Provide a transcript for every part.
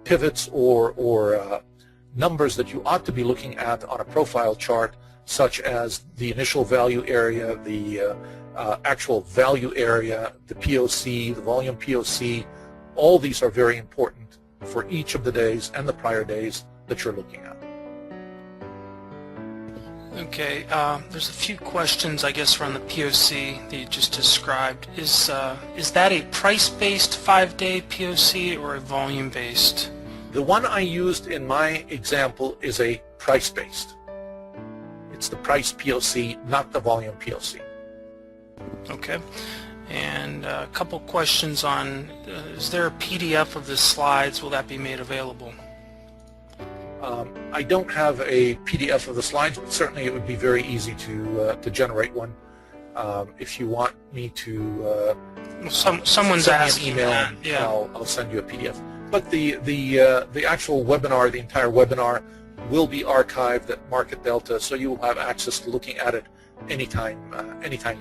pivots or numbers that you ought to be looking at on a profile chart, such as the initial value area, the actual value area, the POC, the volume POC. All these are very important for each of the days and the prior days that you're looking at. Okay, there's a few questions, I guess, around the POC that you just described. Is that a price-based 5-day POC or a volume-based? The one I used in my example is a price-based. It's the price POC, not the volume POC. Okay, and a couple questions on, is there a PDF of the slides? Will that be made available? I don't have a PDF of the slides, but certainly it would be very easy to generate one. If you want me to someone's asking an email, that. Yeah. I'll send you a PDF. But the actual webinar, the entire webinar, will be archived at Market Delta, so you will have access to looking at it anytime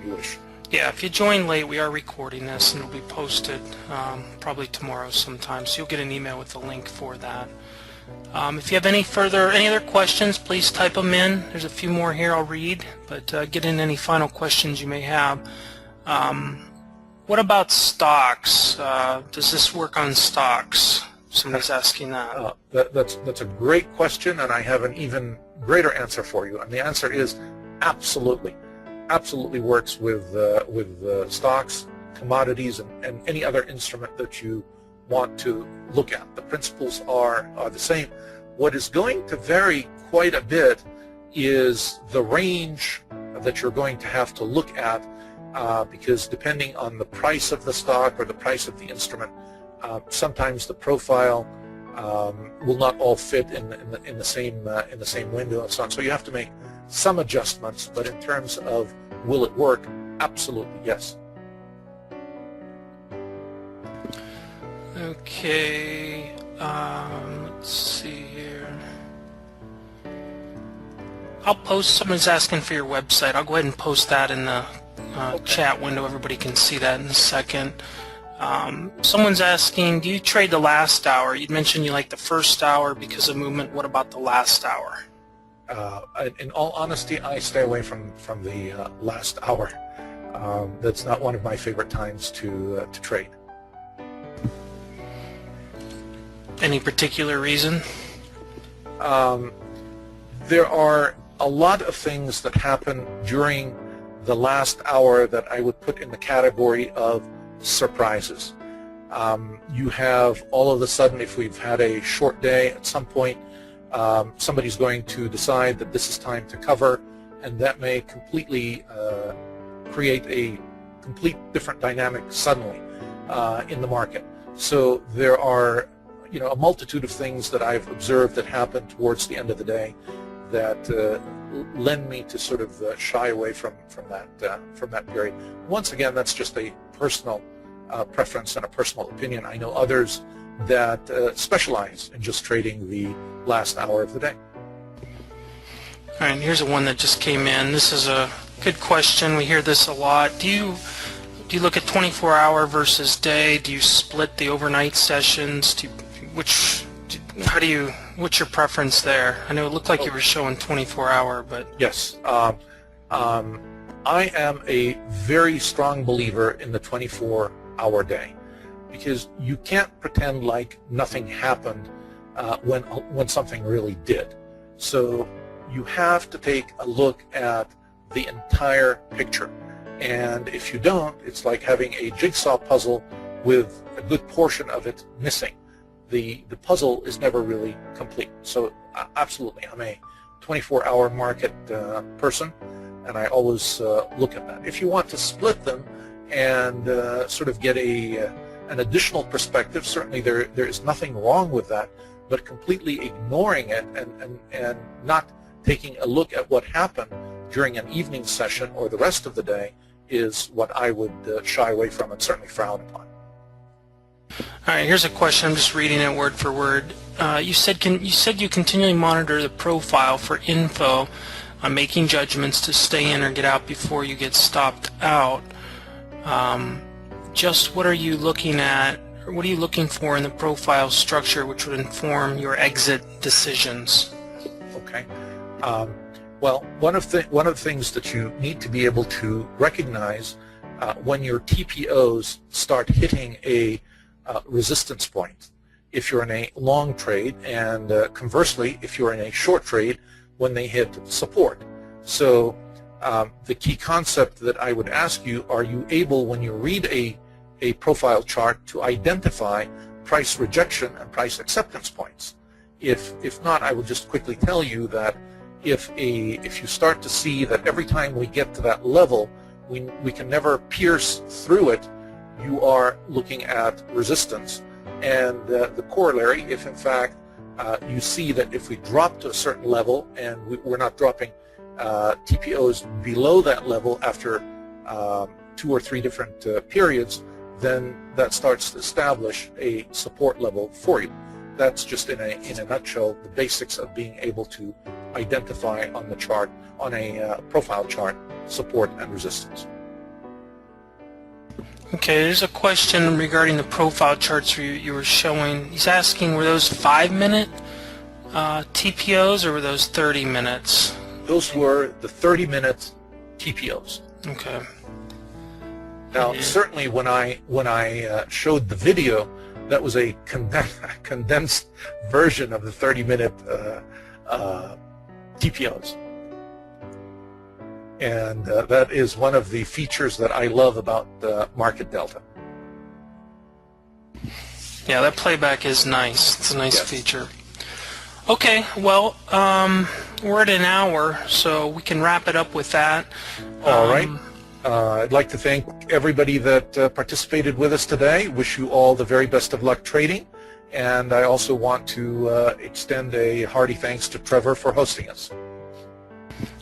you wish. Yeah, if you join late, we are recording this and it'll be posted probably tomorrow sometime, so you'll get an email with the link for that. If you have any other questions, please type them in. There's a few more here I'll read, but get in any final questions you may have. What about stocks? Does this work on stocks? Somebody's asking that. That's a great question, and I have an even greater answer for you. And the answer is absolutely. Absolutely works with stocks, commodities, and any other instrument that you want to look at. The principles are the same. What is going to vary quite a bit is the range that you're going to have to look at, because depending on the price of the stock or the price of the instrument, sometimes the profile will not all fit in the same window and so on. So you have to make some adjustments, but in terms of will it work, absolutely yes. Okay, let's see here. I'll post, someone's asking for your website. I'll go ahead and post that in the chat window. Everybody can see that in a second. Someone's asking, do you trade the last hour? You mentioned you like the first hour because of movement. What about the last hour? In all honesty, I stay away from the last hour. That's not one of my favorite times to trade. Any particular reason? There are a lot of things that happen during the last hour that I would put in the category of surprises. You have all of a sudden, if we've had a short day, at some point somebody's going to decide that this is time to cover, and that may completely create a complete different dynamic suddenly in the market. So there are a multitude of things that I've observed that happen towards the end of the day that lend me to sort of shy away from that period. Once again, that's just a personal preference and a personal opinion. I know others that specialize in just trading the last hour of the day. All right, here's one that just came in. This is a good question. We hear this a lot. Do you look at 24-hour versus day? Do you split the overnight sessions? What's your preference there? I know it looked like you were showing 24-hour, but yes, I am a very strong believer in the 24-hour day, because you can't pretend like nothing happened when something really did. So you have to take a look at the entire picture, and if you don't, it's like having a jigsaw puzzle with a good portion of it missing. The puzzle is never really complete. So absolutely, I'm a 24-hour market person, and I always look at that. If you want to split them and sort of get an additional perspective, certainly there is nothing wrong with that, but completely ignoring it and not taking a look at what happened during an evening session or the rest of the day is what I would shy away from and certainly frown upon. All right, here's a question. I'm just reading it word for word. You said you continually monitor the profile for info on making judgments to stay in or get out before you get stopped out. Just what are you looking at Or what are you looking for in the profile structure which would inform your exit decisions? Okay. Well, one of the things that you need to be able to recognize when your TPOs start hitting a resistance point, if you're in a long trade, and conversely, if you're in a short trade, when they hit support. So the key concept that I would ask you, are you able, when you read a profile chart, to identify price rejection and price acceptance points? If not, I will just quickly tell you that if you start to see that every time we get to that level, we can never pierce through it, you are looking at resistance. And the corollary, if in fact you see that if we drop to a certain level and we're not dropping TPOs below that level after 2 or 3 different periods, then that starts to establish a support level for you. That's just in a nutshell the basics of being able to identify on the chart, on a profile chart, support and resistance. Okay, there's a question regarding the profile charts you were showing. He's asking, were those 5-minute TPOs or were those 30 minutes? Those were the 30-minute TPOs. Okay. Now, certainly when I showed the video, that was a condensed version of the 30-minute TPOs. And that is one of the features that I love about Market Delta. Yeah, that playback is nice. It's a nice Yes. feature. Okay, well, we're at an hour, so we can wrap it up with that. All right. I'd like to thank everybody that participated with us today. Wish you all the very best of luck trading. And I also want to extend a hearty thanks to Trevor for hosting us.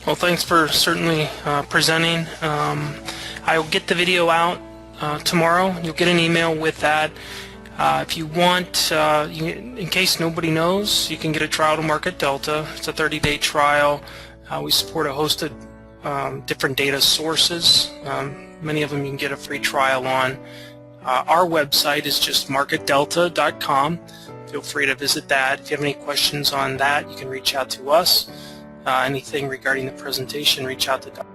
Well, thanks for certainly presenting. I will get the video out tomorrow. You'll get an email with that. If you want, in case nobody knows, you can get a trial to Market Delta. It's a 30-day trial. We support a host of different data sources. Many of them you can get a free trial on. Our website is just marketdelta.com. Feel free to visit that. If you have any questions on that, you can reach out to us. Anything regarding the presentation, reach out to Dr.